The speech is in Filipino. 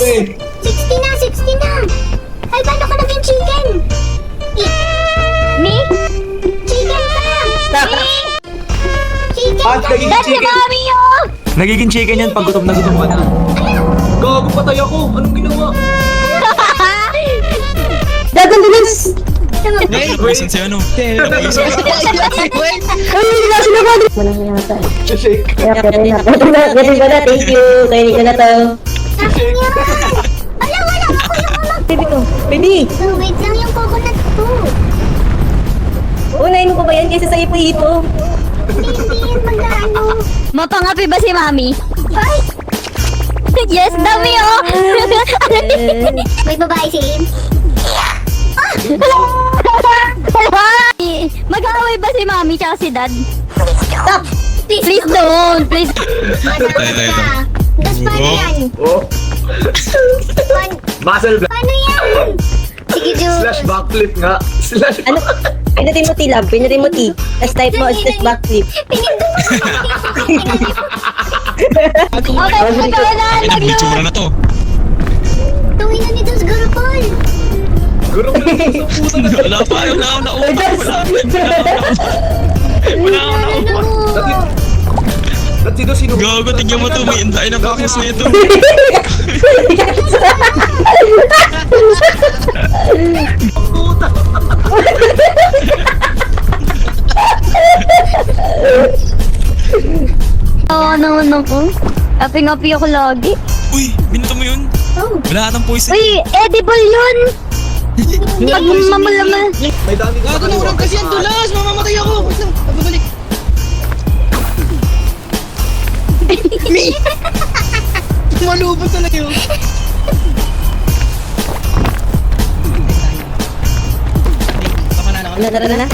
eh. 60 na, 60 na. Ay, paano ka naging chicken? Me? Chicken ka! Me? Chicken At ka! nagiging That's si chicken. Mami, oh! Nagiging chicken yan pag gutom na gutom ka na. Gago, patay ako. Anong ginawa? Dagan dulas! Napapasan si ano? Ay, hindi na sila ba? Walang yata. Shake. Gating ko na, thank you. Kainin ko na to. Shake. Wala, ako yung ulag. Baby ko. Baby! So, wait lang yung coconut ko. Unahin mo pa ba yan kaysa sa ipo-ipo? Hindi yun magkaano. Mapangapi ba si Mami? Ay! Yes, dami oh! May babae si Lynn. Mag-aaway ba si Mami tsaka si Dad? Stop! Please don't! Please! Tayo. Das paano yan? Oh. Muscle block. Paano yan? Sige, Jules. Slash backflip nga. Slash Ano? Pinutin mo T, love. Pinutin mo T. Tapos type mo, slash backflip. Pinindot mo. Okay, magkaroon na! Ay, nag-itsura na to. Tuwin na ni Dos Gurupol. Gurong na sa puta na. Wala pa, wala ako naupa. Wala ako naupa. Ba't sino sino? Gago, tigyan mo to. May inday na kakos na ito. Puta. Ano ko? Api-api ako lagi. Uy, binuto mo yun. Wala atang poison. Uy, edible yun! Pag mamalaman. May dami ka Gago na ulang kasi ang dulas! Mamamatay ako! Wait lang, babalik. Me! Malubog talaga yun. Tama na. Tara na.